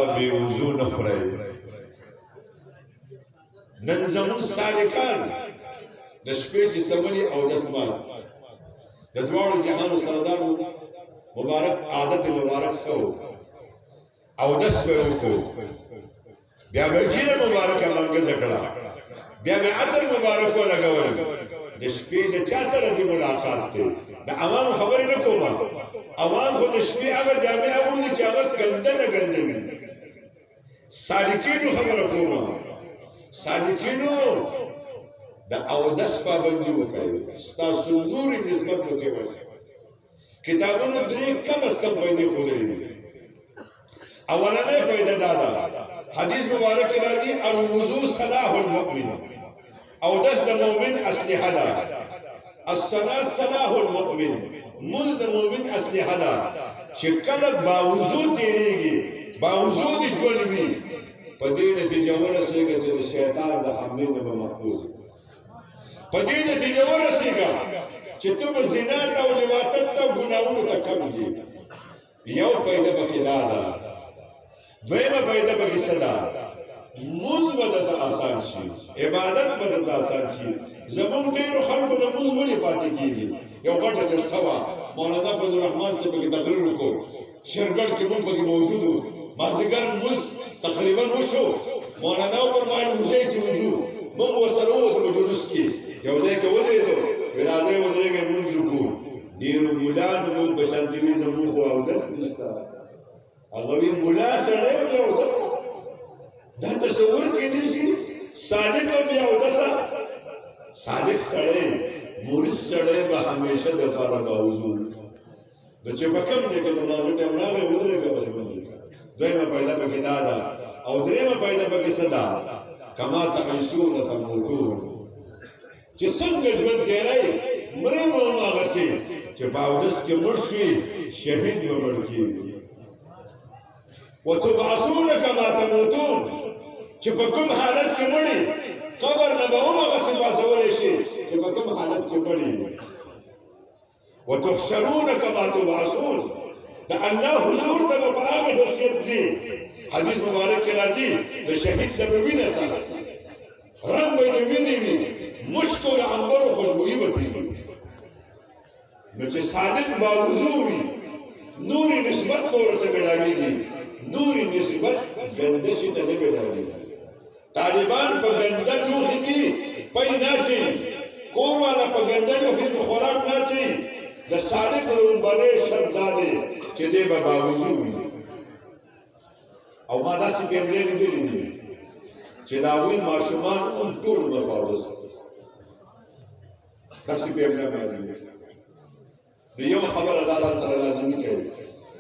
به بې وضو نه خورئ. نن زموږ سالکان د شپې چې څملي اودس مات د دواړو جهانو سردار مبارک عادت مبارک سو اودس به وکړو بیا به ګیره مبارکه منګزه کړه بیا به عطر مبارک ولګول د شپې د چا سره دې ملاقات دی د عوام خبرې نه کوم عوام خو د شپې هغه جامې اغوندي چې هغه ګنده نه ګنده وي سالکینو خبره کوم سالکینو د اودس پابندي وکړئ ستاسو نورې نسبت پکې وکړئ کتابونو درې کم از کم پیدا ښودلي اولنۍ پیدا دا ده حدیث مبارک کې راځي الوضو صلاح المؤمن اودس د مؤمن اسلحه ده الصلاة صلاح المؤمن مونځ د مؤمن اسلحه ده چې کله باوضو تېرېږي باوضو دې ژوند وي په دې نتیجه ورسېږي چې د شیطان د حملې نه به محفوظ په دې نتیجه ورسېږه چې ته به زنا ته او لواطت ته او ګناهونو ته کم ځې یو پیدا پکې دا ده دویمه پیدا پکې څه ده مونځ به درته آسان شي عبادت به درته آسان شي زموږ ډېرو خلکو د مونځ ولې پاتې کېږي یو غټه جلسه وه مولانا فضل الرحمن صاحب پکې تقریر وکړو شیرګل کې مونږ پکې موجود وو مازدیګر مونځ تقریبا وشو مولانا وفرمایل وځئ چې وځو مونږ ورسره ووتو په جلوس کې یو ځای کې ودرېدو وی راځئ ودرېږئ مونځ وکړو ډېرو ملانو مونږ په شانتي وي زموږ خو اودس نشته هغه وی ملا سړی بیا اودس دا تصور کېدی شي صادق بیا اودس صادق سړی مرید سړی به همیشه دپاره باوضو د چې په کوم ځای کې د مازدیګر ټایم راغی ودرېږه بس مونځ وکړه دویمه پیدا پکې دا ده او درېیمه پیدا پکې څه ده کما تعیشون تموتون چې څنګه ژوند تېروئ مرئ به هماغسې چې په اودس کې مړ شوي شهید به مړ کېږي وتبعثون کما تموتون چې په کوم حالت کې مړي قبر نه به هماغسې پاڅولی شي چې په کوم حالت کې مړي وتحشرون کما تبعثون د الله حضور ته به په هغه حیثیت ځي حدیث مبارک کې راځي د شهید ته به وینه سره رنګ به د وینې وي مشک او د عنبرو خوشبويي به کېږي نو چې صادق باوضو وي نورې نسبت به ورته ملاوېږي نورې نسبت ګنده شي ته نه ملاوېږي طالبان په ګنده لوښي کې پی نه اچوي کور والا په ګنده لوښي کې خوراک نه اچوي د صادق لومبنی شرط دا دی چې دی به باوضو وي او ما داسې کیمرې لیدلې دي چې د هغوی ماشومان هم ټول عمر په اودس داسې کیمرې باندې نو یو خبره دا سره لازمي کوي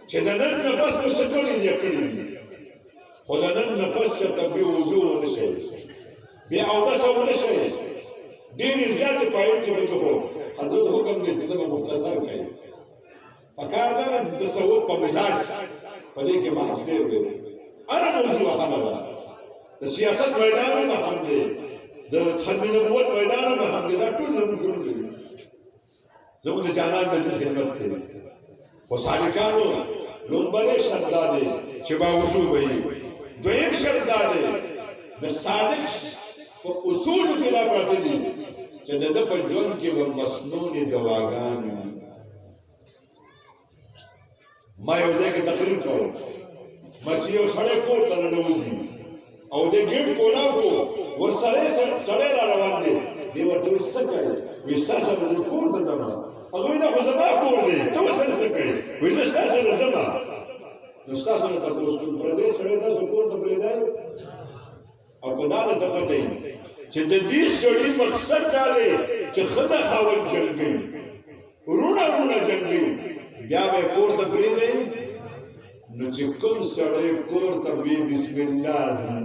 چې د نن نه پس نو څه کړي دي کړي دي خو د نن نه پس چېرته بې وضو ونه شئ بې اودسه ونه شئ ډېرې زیاتې پایلې به کوو حضرت حکم دی چې ته به مختصر کوي پکار ده د تصوف په مزاج په دې کې بحث ډېر دی هره موضوع هغه ده د سیاست میدان هم هم دی د ختم نبوت میدان هم هم دی دا ټول زموږ ګڼو دي زموږ د جانان د خدمت دی خو سالکانو لومبنی شرط دا دی چې باوضو وي دویم شرط دا دی د صادق په اصولو کې دا پراته دي چې د ده په ژوند کې به مسنونې دواګانې وي ما یو ځای کې تقریر کوم ما چې یو سړی کور ته ننوځي او د ګیټ کولاو کو ورسره سړی را روان دی دی ورته وایي څه کوې وایي ستا سره زه کور ته ځم هغه وایي دا خو زما کور دی ته ورسره څه کوې وایي زه ستا سره ځم نو ستا سره تپوس کوم پردی سړی تاسو کور ته پرېږدئ او که دا درته پته وي چې د دې سړي مقصد دا دی چې ښځه خاوند جنګوي وروڼه وروڼه جنګوي بیا به یې کور ته پرېږدئ نو چې کوم سړی کور ته بې بسم الله ځي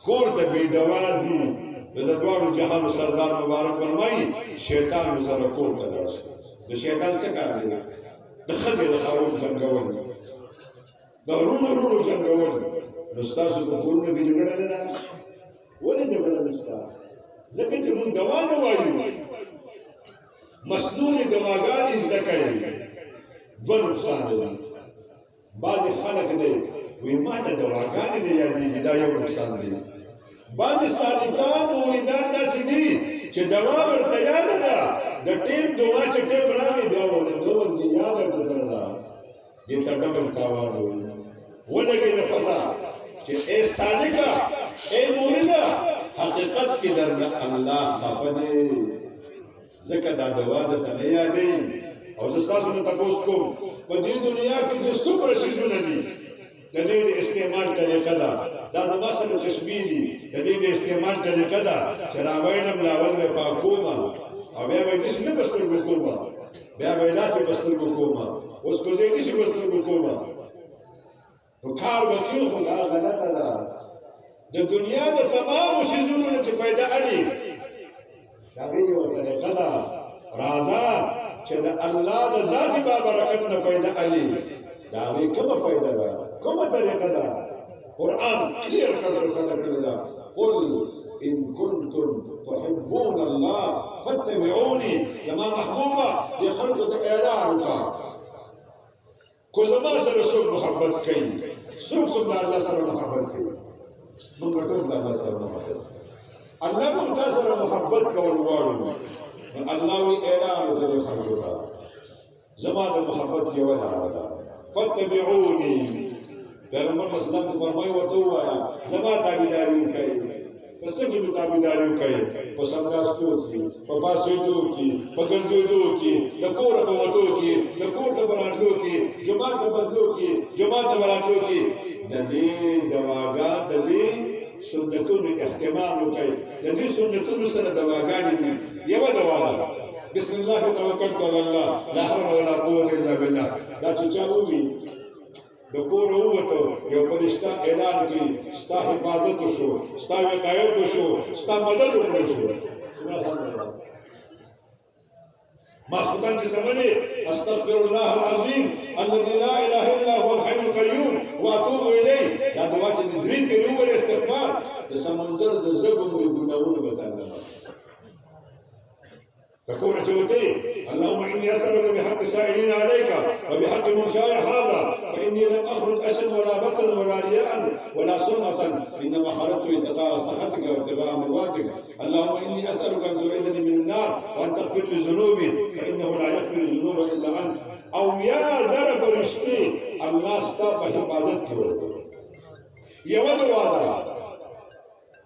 کور ته بې دوا ځي د دواړو جهانو سردار مبارک فرمایي شیطان ورسره کور ته لاړ شي د شیطان څه کار دی د ښځې د خاوند جنګول د وروڼو وروڼو جنګول نو ستاسو په کورونه کې جګړه نه ده ولې جګړه نشته ځکه چې موږ دوا نه وایو مسنونې دواګانې زده کوي دوه نقصان دي بعضې خلک دی وی ما ته دواګانې نه یادېږي دا یو نقصان دی بعضې صادقان موریدان داسې دي چې دوا ورته یاده ده د ټیم دوا چې ټیم راغی بیا ورته ورته یاده درته ده دې ته ډبل تاوان وایي ولګېده پته چې ای صادقه ای موریده حقیقت کې درنه الله خفه دی ځکه دا دوا درته نه یادوي او زه ستاسو نه تپوس کوم په دې دنیا کې چې څومره شیزونه دي د دې د استعمال طریقه ده دا زما سره تشبیه دي د دې د استعمال طریقه ده چې راوړم لاول به پاکومه او بیا به داسې نه په سترګو کومه بیا به یې داسې په سترګو کومه اوس کو زه یې داسې په سترګو کومه نو کار به کوي خو دا غلطه ده د دنیا د تمامو شیزونو نه چې پیدا اړي د هغې یوه طریقه ده راځه چې د الله د ذات بابرکت نه پیدا اړي د هغې کومه پیدا ده کومه طریقه ده قرآن کلیر کړ فیصله کړې ده قل إن كنتم تحبون الله فاتبعوني زما محبوبه في خلق اعلانك کو زما سره څوک محبت کوي څوک د الله سره محبت کوي موږ ټول د الله سره محبت الله موږ سره محبت کول غواړو الله وی اعلان وکړي خلکو ته زما د محبت یو لاره ده فاتبعوني پیغمبر اسلام ته فرمایي ورته ووایه زما تابعداري وکړئ په څه کې به تابعداري وکړئ په سمداستو کې په پاڅېدو کې په ګرځېدو کې د کوره په وتو کې د کور ته په راتلو کې جومات ته بدلو کې جومات ته راتلو کې د دې دواګان د دې سنتونو اهتمام وکړئ د دې سنتونو سره دواګانې دي یوه دوا ده بسم الله توکلت علی الله لا حول ولا قوة الا بالله دا چې چا ووي د کور ووتو یو فرشته اعلان کړي ستا حفاظت وشو ستا وقایت وشو ستا مدد وکړل شو ماسختن چې سملي استغفر الله العظیم الذي لا اله الا هو الحي القيوم واتوب الیه دا دوا چې درې پیرو ور استغفار د سمندر د زګو مې ګناونه بدل تكون جوتي اللهم اني اسالك بحق سائلين عليك وبحق منشاي هذا فاني لم اخرج اسد ولا بطلا ولا رياء ولا سمعه انما خرجت اتقاء سخطك واتقاء مرضاتك اللهم اني اسالك ان تعيذني من النار وان تغفر لي ذنوبي فانه لا يغفر الذنوب الا انت او يا ذرب رشتي الله استاف حفاظتك يود وعدا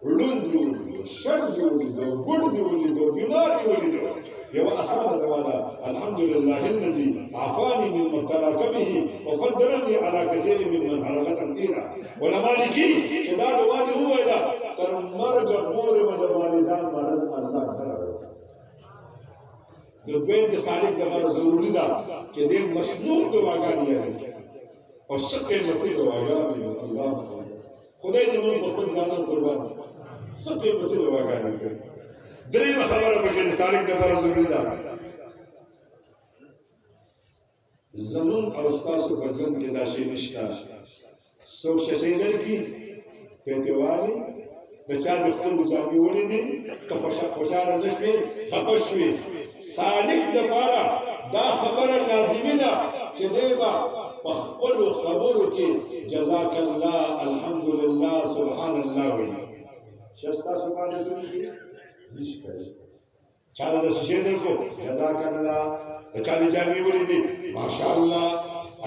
لندو شر ولدو ګډ ولدو بیمار ولدو یو اسانه دوا ده الحمد لله الذي عافاني مما ابتلاك به وفضلني على كثير ممن خلق تقديرا ولمالكي شداد والي هو الى تر مرګ پورې مده والدان مرز الله تعالی د دویم د صالح لپاره ضروری ده چې د مسلوق دواګانې لري او څه قیمتي دواګانې الله خدای دې موږ په خپل ځان قربان څه قیمتي دواګانې کوي درېمه خبره پکې د صالح لپاره ضروري ده زمون او ستاسو په ژوند کې دا شی نشته څوک ششیدل کی پیټوالي د چا د خپل جامې ولیدي ته خوشاله نه شوې خفه شوې صالح لپاره دا خبره لازمي ده چې دی به په خپلو خبرو کې جزاک الله الحمد لله سبحان الله وایي شستا سبحان الله نشته چا د ششیدل کو جزاک الله د چا د جامې ولیدي ماشاءالله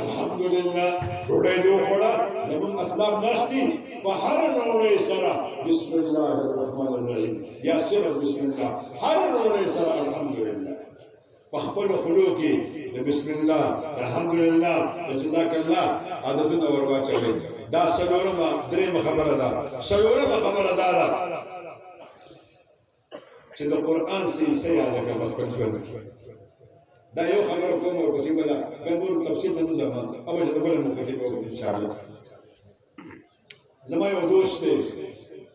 الحمدلله ډوډۍ دې وخوړه زمون اسباب ناشتي په هر نوعې سره بسم الله الرحمن الرحیم یا صرف بسم الله هر نوعې سره الحمدلله په خپل خلو کې د بسم الله الحمدلله جزاک الله عادتونه ورواچوي دا څلورمه درېمه خبره ده څلورمه خبره ده چې د قرآن سلسله یاد کړه په خپل ژوند دا یو خبره کوم او څه بلا به نور تفصیل نه زما او چې د بل مخکې به ان شاء الله زما یو دوست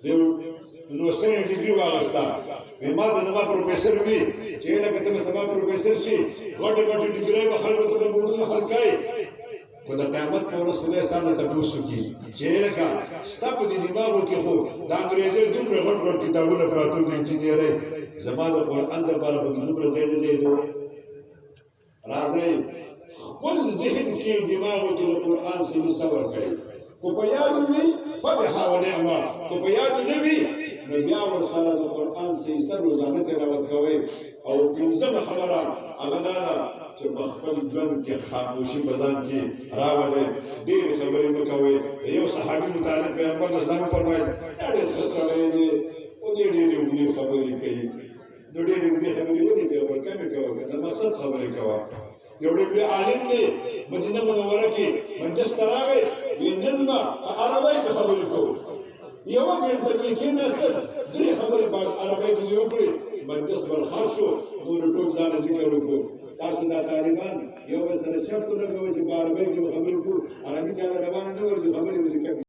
دی نو سره ډیګري واغستا ما د زما پروفیسور وی چې لکه ته زما پروفیسور شي غټ غټ ډیګري به خلکو ته ورته خلکای کو د قیامت پر ورځ خدای ستاسو ته پوښتنه کوي چې لکه ستاسو د دماغو کې خو د انګريزي دومره غټ غټ کتابونه پراته دي انجینیري زما د قرآن د باره په دومره ځای نه ځای راځي خپل ذهن کې دماغو کې د قرآن سره صبر کوي کو په یاد وي فبها ونعمه کو په یاد نه وي نو بیا ورسره د قرآن سیسه روزانه تلاوت کوئ او پنځمه خبره هغه دا ده چې په خپل ژوند کې خاموشي په ځان کې راولئ ډېرې خبرې مه کوئ د یو صحابي متعلق پیغمبر اسلام وفرمایل دا ډېر ښه سړی دی او دې ډېرې اوږدې خبرې کوي نو ډېرې اوږدې خبرې ولې پیغمبر کمې کوه که د مقصد خبرې کوه یو ډېر لوی عالم دی مدینه منوره کې مجلس ته راغی وایي نن به په عربۍ کې خبرې کوو یوه ګنټه کې کېناستل درې خبرې په عربۍ کې دې وکړې مجلس برخاست شو نور ټول ځانه ذکر وکړو تاسو دا طالبان یو بل سره شرط ولګوئ چې په عربۍ کې به خبرې وکړو عربي چا له روانه نه ورځي خبرې به دې کوي